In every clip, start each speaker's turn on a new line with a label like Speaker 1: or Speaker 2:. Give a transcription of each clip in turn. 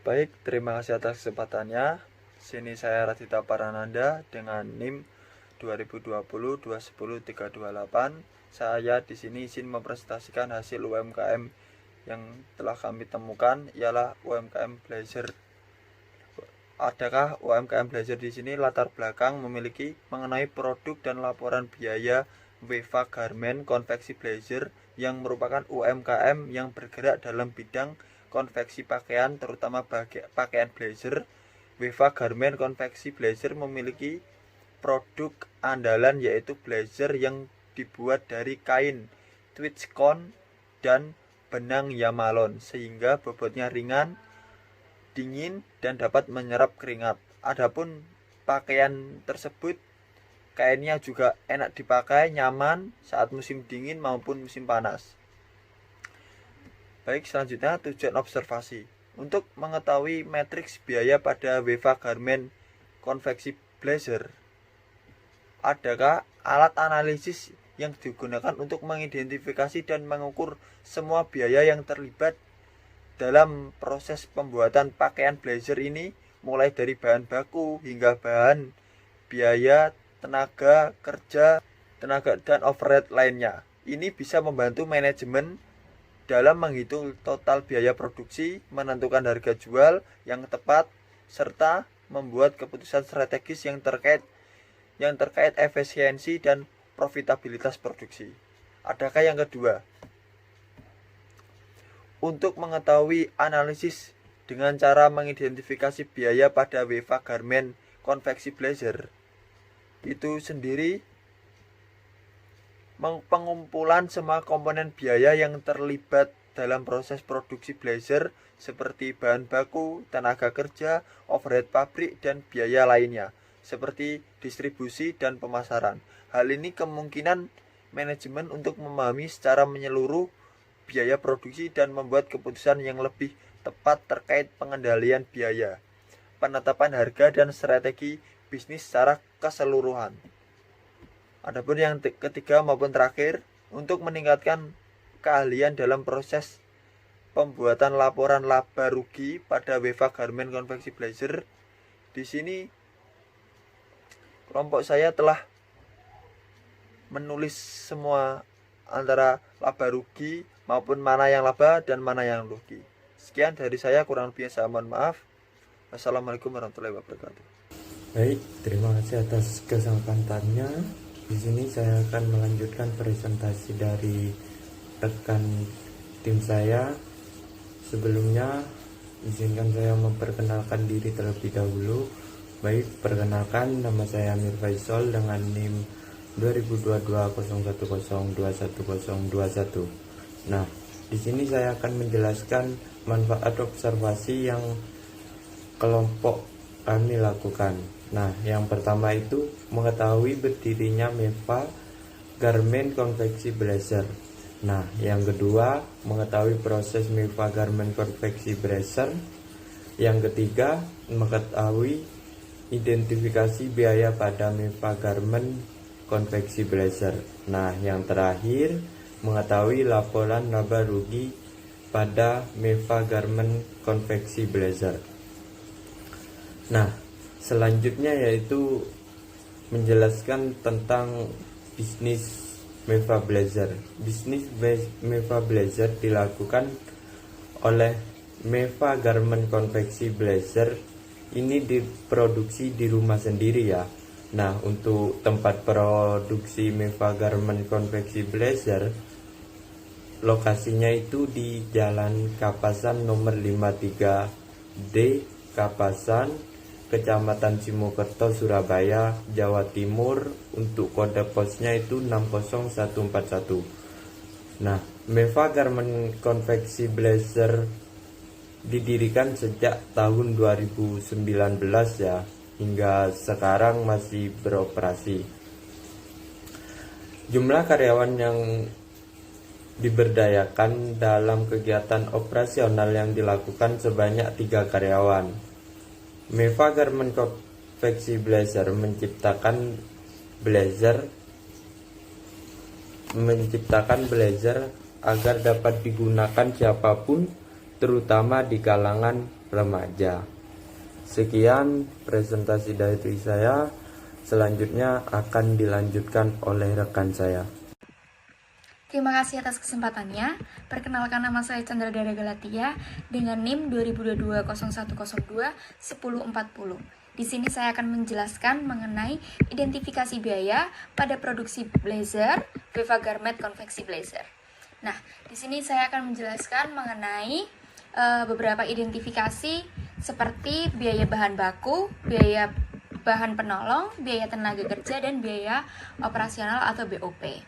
Speaker 1: Baik, terima kasih atas kesempatannya. Sini saya Radita Parananda dengan NIM 2020-210-328. Saya di sini izin mempresentasikan hasil UMKM yang telah kami temukan, ialah UMKM Blazer. Adakah UMKM Blazer di sini latar belakang memiliki mengenai produk dan laporan biaya Weva Garment Konveksi Blazer yang merupakan UMKM yang bergerak dalam bidang konveksi pakaian, terutama pakaian blazer. Weva Garment Konveksi Blazer memiliki produk andalan yaitu blazer yang dibuat dari kain twitchcon dan benang yamalon sehingga bobotnya ringan, dingin, dan dapat menyerap keringat. Adapun pakaian tersebut kainnya juga enak dipakai, nyaman saat musim dingin maupun musim panas. Baik, selanjutnya tujuan observasi. Untuk mengetahui matriks biaya pada Weva Garment Konveksi Blazer, adakah alat analisis yang digunakan untuk mengidentifikasi dan mengukur semua biaya yang terlibat dalam proses pembuatan pakaian blazer ini, mulai dari bahan baku hingga bahan, biaya, tenaga kerja, tenaga dan overhead lainnya. Ini bisa membantu manajemen dalam menghitung total biaya produksi, menentukan harga jual yang tepat, serta membuat keputusan strategis yang terkait efisiensi dan profitabilitas produksi. Adakah yang kedua? Untuk mengetahui analisis dengan cara mengidentifikasi biaya pada Weva Garment Konveksi Blazer, itu sendiri pengumpulan semua komponen biaya yang terlibat dalam proses produksi blazer seperti bahan baku, tenaga kerja, overhead pabrik, dan biaya lainnya seperti distribusi dan pemasaran. Hal ini kemungkinan manajemen untuk memahami secara menyeluruh biaya produksi dan membuat keputusan yang lebih tepat terkait pengendalian biaya, penetapan harga, dan strategi bisnis secara keseluruhan. Adapun yang ketiga maupun terakhir, untuk meningkatkan keahlian dalam proses pembuatan laporan laba rugi pada Weva Garment Konveksi Blazer, di sini kelompok saya telah menulis semua antara laba rugi maupun mana yang laba dan mana yang rugi. Sekian dari saya, kurang lebihnya saya mohon maaf. Wassalamualaikum warahmatullahi wabarakatuh.
Speaker 2: Baik, terima kasih atas kesempatannya. Di sini saya akan melanjutkan presentasi dari rekan tim saya. Sebelumnya, izinkan saya memperkenalkan diri terlebih dahulu. Baik, perkenalkan, nama saya Amir Faisal dengan NIM 202201021021. Nah, di sini saya akan menjelaskan manfaat observasi yang kelompok kami lakukan. Nah, yang pertama itu mengetahui berdirinya Weva Garment Konveksi Blazer. Nah, yang kedua mengetahui proses Weva Garment Konveksi Blazer. Yang ketiga mengetahui identifikasi biaya pada Weva Garment Konveksi Blazer. Nah, yang terakhir mengetahui laporan laba rugi pada Weva Garment Konveksi Blazer. Nah, selanjutnya yaitu menjelaskan tentang bisnis Weva Blazer. Bisnis Weva Blazer dilakukan oleh Weva Garment Konveksi Blazer. Ini diproduksi di rumah sendiri ya. Nah, untuk tempat produksi Weva Garment Konveksi Blazer, lokasinya itu di Jalan Kapasan nomor 53D, Kapasan, Kecamatan Simokerto, Surabaya, Jawa Timur. Untuk kode posnya itu 60141. Nah, Weva Garment Konveksi Blazer didirikan sejak tahun 2019 ya, hingga sekarang masih beroperasi. Jumlah karyawan yang diberdayakan dalam kegiatan operasional yang dilakukan sebanyak 3 karyawan. Weva Garment Konveksi Blazer menciptakan blazer agar dapat digunakan siapapun, terutama di kalangan remaja. Sekian presentasi dari saya. Selanjutnya akan dilanjutkan oleh rekan saya.
Speaker 3: Terima kasih atas kesempatannya. Perkenalkan, nama saya Chandra Dara Galatia dengan NIM 2022-0102-1040. Di sini saya akan menjelaskan mengenai identifikasi biaya pada produksi blazer, Weva Garment konveksi blazer. Nah, di sini saya akan menjelaskan mengenai beberapa identifikasi seperti biaya bahan baku, biaya bahan penolong, biaya tenaga kerja, dan biaya operasional atau BOP.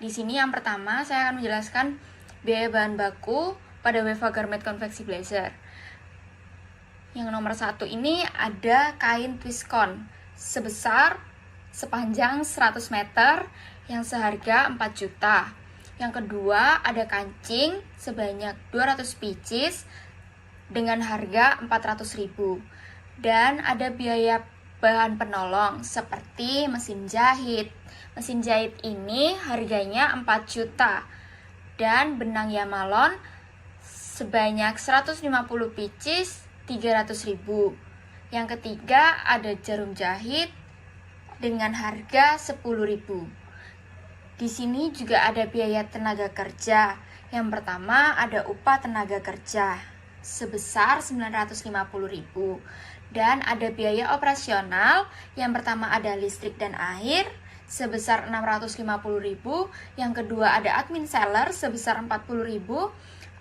Speaker 3: Di sini yang pertama saya akan menjelaskan biaya bahan baku pada Weva Garment konveksi blazer. Yang nomor 1 ini ada kain twiskon sepanjang 100 meter yang seharga 4 juta. Yang kedua ada kancing sebanyak 200 pieces dengan harga 400.000. Dan ada biaya bahan penolong seperti mesin jahit. Mesin jahit ini harganya 4 juta. Dan benang Yamalon sebanyak 150 pieces 300.000. Yang ketiga ada jarum jahit dengan harga 10.000. Di sini juga ada biaya tenaga kerja. Yang pertama ada upah tenaga kerja sebesar 950.000. Dan ada biaya operasional. Yang pertama ada listrik dan air sebesar 650.000. Yang kedua ada admin seller sebesar 40.000.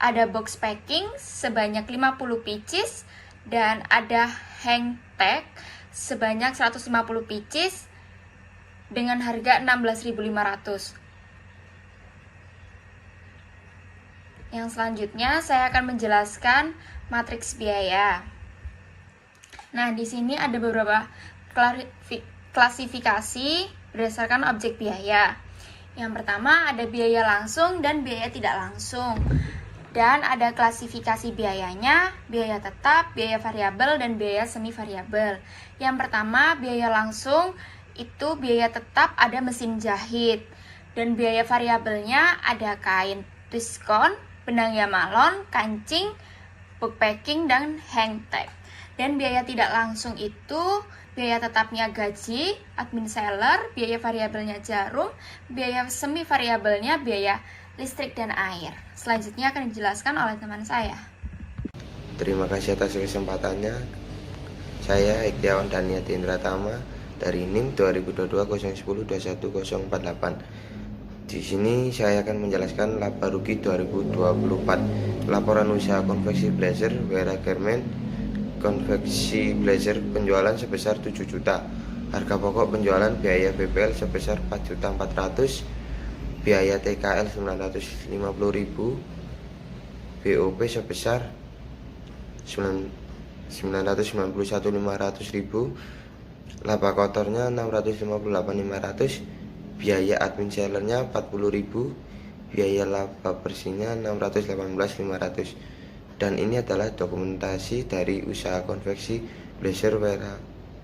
Speaker 3: Ada box packing sebanyak 50 pieces. Dan ada hang tag sebanyak 150 pieces dengan harga 16.500. Yang selanjutnya saya akan menjelaskan matriks biaya. Nah, di sini ada beberapa klasifikasi berdasarkan objek biaya. Yang pertama ada biaya langsung dan biaya tidak langsung. Dan ada klasifikasi biayanya, biaya tetap, biaya variabel, dan biaya semi variabel. Yang pertama, biaya langsung itu biaya tetap ada mesin jahit. Dan biaya variabelnya ada kain twiskon, benang Yamalon, kancing, book packing, dan hang tag. Dan biaya tidak langsung itu biaya tetapnya gaji, admin seller, biaya variabelnya jarum, biaya semi variabelnya biaya listrik dan air. Selanjutnya akan dijelaskan oleh teman saya.
Speaker 4: Terima kasih atas kesempatannya. Saya Ektiawan Daniati Indratama dari NIM 2022-01021048. Di sini saya akan menjelaskan laba rugi 2024. Laporan usaha konveksi blazer Weva Garment konveksi blazer penjualan sebesar 7 juta. Harga pokok penjualan biaya BPL sebesar 4.400.000. Biaya TKL 950.000, BOP sebesar 991.500.000, laba kotornya 658.500, biaya admin sellernya 40.000, biaya laba bersihnya 618.500. Dan ini adalah dokumentasi dari usaha konveksi blazer Weva